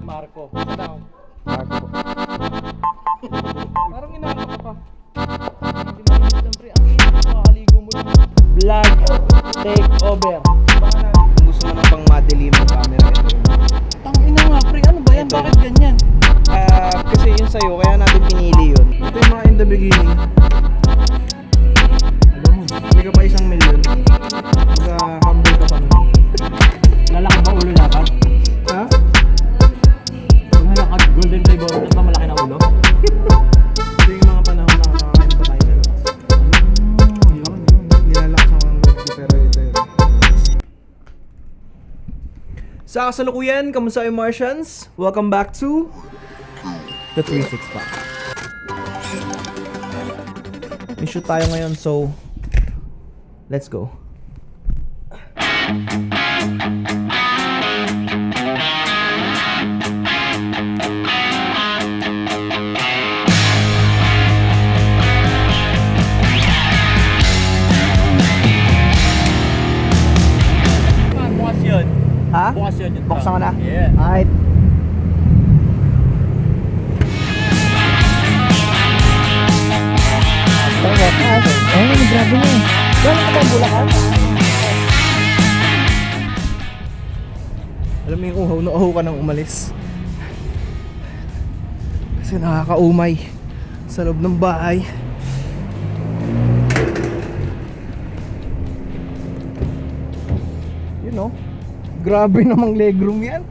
Marco. Down. Marco po. Parang inaantok ka pa. Siyempre, ang init mo, kakaligo mo lang. Vlog take over. Baka natin. Kung gusto mo ng pang madilim ng camera, ito yun. Tangina nga pre, ano ba yan? Ito. Bakit ganyan? Kasi yun sa'yo, kaya natin pinili yun. Ito yung mga in the beginning. Alam mo, hindi ka pa 1,000,000. Mag-humble ka pa nun. Lalaki ba ulo dapat? Ha? Kung halakad golden flavor, tapos pa malaki na ulo? Ito yung mga panahon na nakakain pa tayo sa labas. Yun. Nilalakas ako ng loob ko, pero ito yun. Sa kasalukuyan, kamusta kayo Martians? Welcome back to the 36 Pack. May shoot tayo ngayon, so let's go. Bukas yun. Ha? Bukas yun. Buksan ko na? Yeah. Alright. Ay, grabe mo. Gano'n ka bang Bulacan? Alam mo yung uhaw na uhaw ka nang umalis. Kasi nakakaumay sa loob ng bahay. You know, grabe namang legroom yan.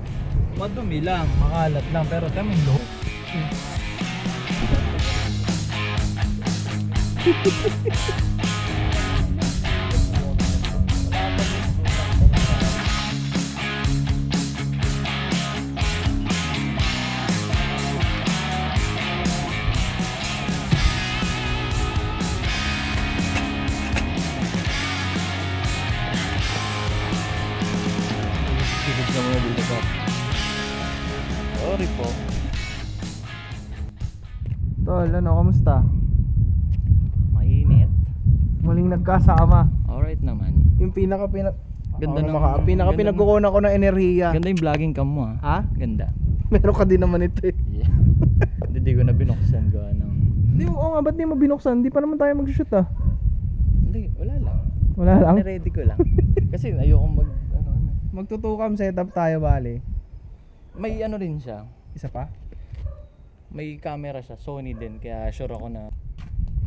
Madumi lang, makalat lang, pero tamang low. Sigid ka muna dito pa. Sorry po. Tol, ano, kamusta? Mainit. Muling nagkasama. Alright naman. Yung Ganda ng- ganda ng- pinagkukunan ko ng enerhiya. Ganda yung vlogging cam mo ah. Ha? Ganda. Meron ka din naman ito eh. Yeah. Hindi ko na binuksan ko ng... Hindi mo, oo nga, ba't di mo binuksan? Hindi pa naman tayo mag-shoot ah. Hindi, wala lang. Wala lang. Ready ko lang. Kasi ayoko mag... ano. Magtutukam setup tayo, bali. May ano rin siya. Isa pa? May camera siya. Sony din. Kaya sure ako na...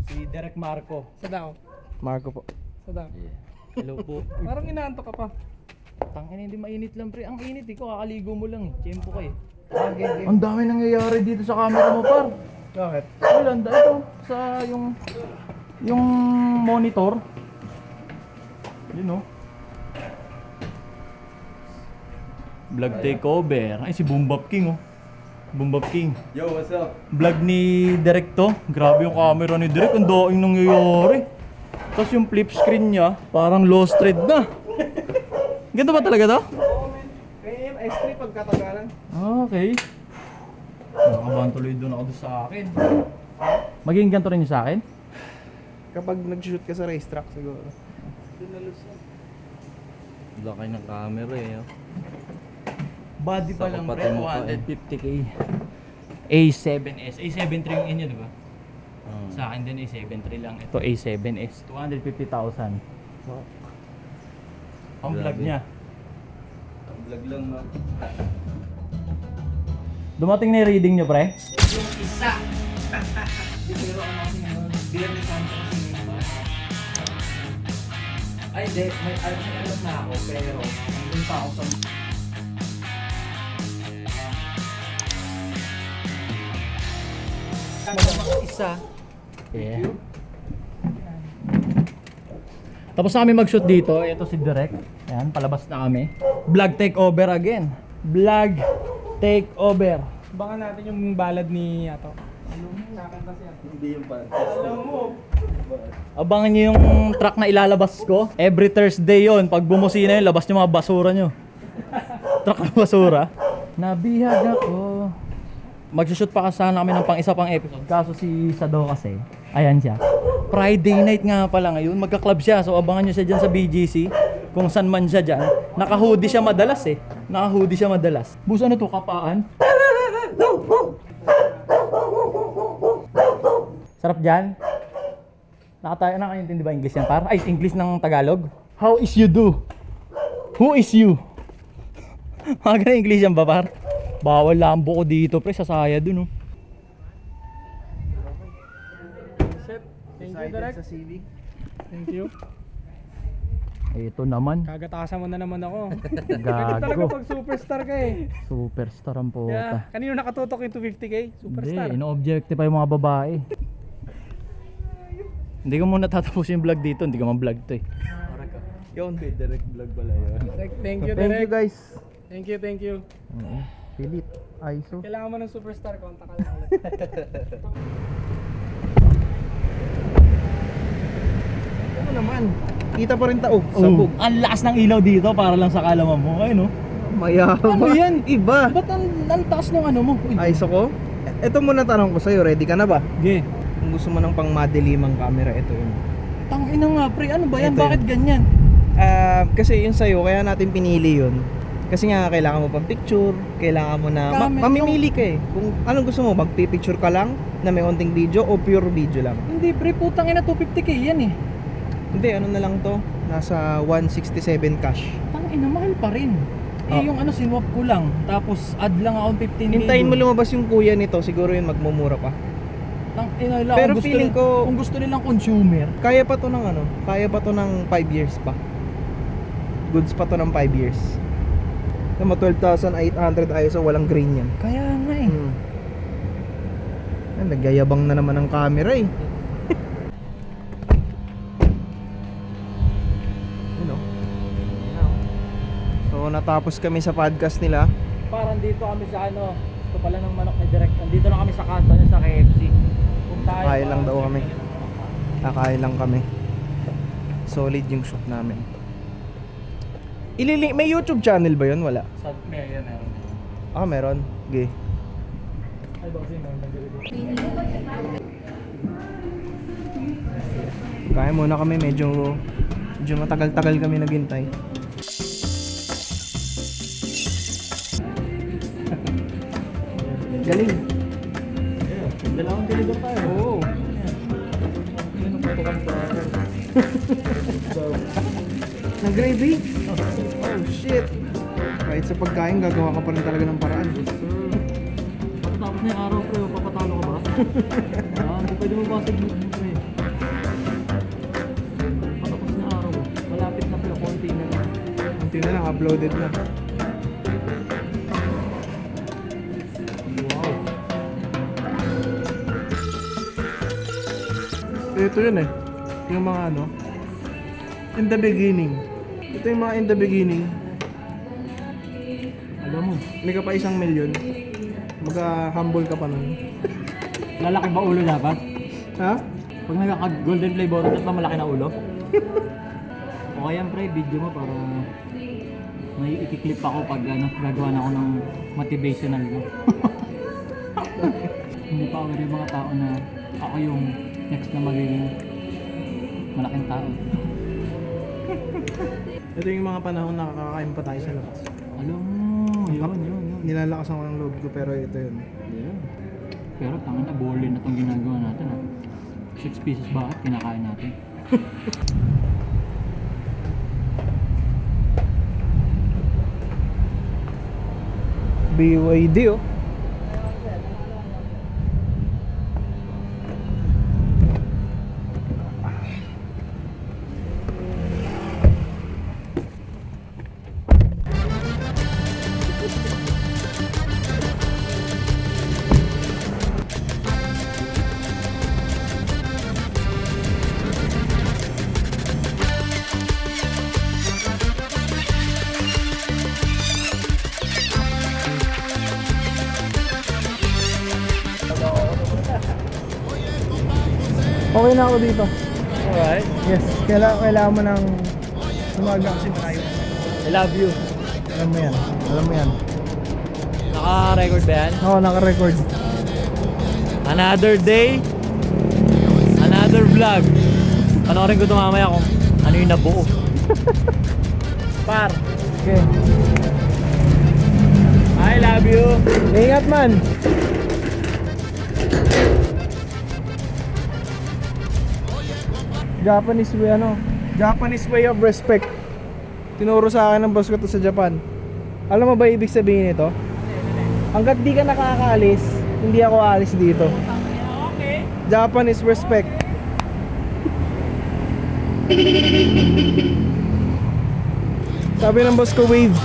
Si Derek Marco. Sa down. Marco po. Sa down. Yeah. Hello po. Parang inaantok ka pa. Tangina, hindi mainit lang pre. Ang init eh. Kakaligo mo lang eh. Tiyempo ka eh. Ang dami nangyayari dito sa camera mo, par. Bakit? Wala, ito. Sa yung monitor. Yun oh. Vlog takeover. Ay si Boombap King oh. Boombap King. Yo, what's up? Vlog ni Direk to. Grabe yung camera ni Direk. Ang daing nangyayari. Tapos yung flip screen niya, parang lost thread na. Ganito ba talaga to? Kaya yung S3 pagkatagalan. Okay. Nakakabahan tuloy doon ako doon sa akin. Magiging ganito rin yung sa akin? Kapag nag-shoot ka sa racetrack siguro. Laki ng camera eh. Oh. Body pa Sa lang kapatid pre, mo pa eh. 250k. A7S. A73 yung inyo, di ba? Sa akin din A73 lang. Ito A7S. 250,000. Ang vlog Grabe. niya. Vlog lang no. Dumating na yung reading niyo pre? Yung isa. Di pero ano kasi ngayon, Biyernes Santo kasi ngayon. Ay di, may alam na ako pero nandun pa ako sa... Isa. Yeah. Tapos na kami mag-shoot dito. Ito si Direk. Ayan, palabas na kami. Vlog takeover again. Vlog takeover. Baka natin yung balad ni Ato. Hindi yung pantas. Abangan nyo yung truck na ilalabas ko. Every Thursday yon. Pag bumusina yun, labas nyo mga basura nyo. Truck na basura. Nabihag ako. Magsushoot pa sana kami ng isa pang episode. Kaso si Sado kasi, ayan siya. Friday night nga pala ngayon, magka-club siya. So abangan nyo siya dyan sa BGC. Kung saan man siya dyan. Naka-hoodie siya madalas eh. Naka-hoodie siya madalas. Bus, ano to? Kapaan? Sarap dyan? Nakakaintindi ba English yan, par? Ay, English ng Tagalog? How is you do? Who is you? Mga ganun English yan ba, par? Bawal lambo ko dito, pre. Sasaya dun, oh. Thank you, Direk. Sa Civic. Thank you. Ito naman. Kagatasan mo na naman ako. Ganito talaga Gago. pag superstar ka eh. Superstar ang Kaya, puta. kanino nakatutok yung 250k? Superstar. Hindi, ino-objectify yung mga babae. Hindi ko muna tatapusin yung vlog dito, hindi ko man-vlog to eh. Yun, direct vlog pala yun. Direk, thank you, Thank Direk. you guys. Thank you, thank you. Philip, ISO. Kailangan mo ng superstar, kontak ka lang ulit. Ano naman? Kita pa rin tao. Sabog. Ang lakas ng ilaw dito para lang sa kalaman mo. Ayun, no? Mayaman. Ano yan? Iba. Ba't ang taas ng ano mo? Uy. ISO ko? Ito muna tanong ko sa'yo, ready ka na ba? Ge. Kung gusto mo ng pang madilimang camera, ito yun. Tangina nga, pre. Ano ba yan? Ito Bakit ganyan? Kasi yun sa'yo, kaya natin pinili yun. Kasi nga, kailangan mo pang picture, kailangan mo na, Camera, mamimili ka eh. Kung anong gusto mo, magpipicture ka lang, na may konting video, o pure video lang. Hindi, pre. Putang ina, 250k yan eh. Hindi, ano na lang to, nasa 167 cash. Tangina, mahal pa rin. Eh, Oh. yung ano, sinwap ko lang. Tapos, add lang akong 15k. Hintayin mo dun. lumabas yung kuya nito, siguro yun magmumura pa. Tangina lang. Pero kung gusto feeling ko- kung gusto nilang consumer, Kaya pa to ng ano, kaya pa to ng 5 years pa. Goods pa to ng 5 years. Tama, 12,800 ISO, walang green yan. kaya nga eh. Nagyayabang na naman ang camera eh. Yun oh. So natapos kami sa podcast nila. Parang dito kami sa ano, gusto pala ng manok ni Direk. Nandito lang kami sa kanto niya sa KFC. Kung tayo Kakain lang daw kami. Kakain lang kami. Solid yung shoot namin. May YouTube channel ba yun? Wala. Sa meron. Ah, meron. Okay. Ay, boss, yun, nandito. Kaya muna kami, medyo matagal-tagal kami naghintay. Galing. Dalawang tinidor tayo. Oo. Yun ang photo cam sa Ng gravy? Oh shit. Kahit sa pagkain, gagawa ka pa rin talaga ng paraan. Tapos na yung araw, pre. Papatalo ka ba? Hindi pwede mo basag mo, pre. Patapos na araw. Malapit na, pre. Konti na lang. Unti na lang, uploaded na. Wow. Ito yun eh. Yung mga ano. In the beginning. Ito yung mga in the beginning. Alam mo, May ka pa 1 milyon. Magka-humble ka pa nun. lalaki ba ulo dapat? Ha? Pag nagka-golden play button, dapat ba malaki na ulo? O kaya pre, video mo para may ikiklip ako pag ano, gagawa na ako ng motivational mo. Hindi pa aware yung mga tao na ako yung next na magiging malaking tao. Ito yung mga panahon na kakakain pa tayo sa labas. Alam mo, yun. Nilalakasan ko ng load ko pero ito yun. Yeah. Pero tangin na, bowling na itong ginagawa natin ha. 6 pieces bakit kinakain natin? BYD oh. Okay na ako dito. Alright. Yes, kailangan mo ng umaga kasi malayo. I love you. Alam mo yan. Alam mo yan. Naka-record ba yan? Oo, naka-record. Another day, another vlog. Panoorin ko ito mamaya kung ano yung nabuo. Par, Okay. Ingat man. Japanese way of respect. Tinuro sa akin ng boss ko to sa Japan. Alam mo ba ibig sabihin nito? Hanggat di ka nakakaalis, hindi ako aalis dito. Okay. Japanese respect. Sabi ng boss ko, wave.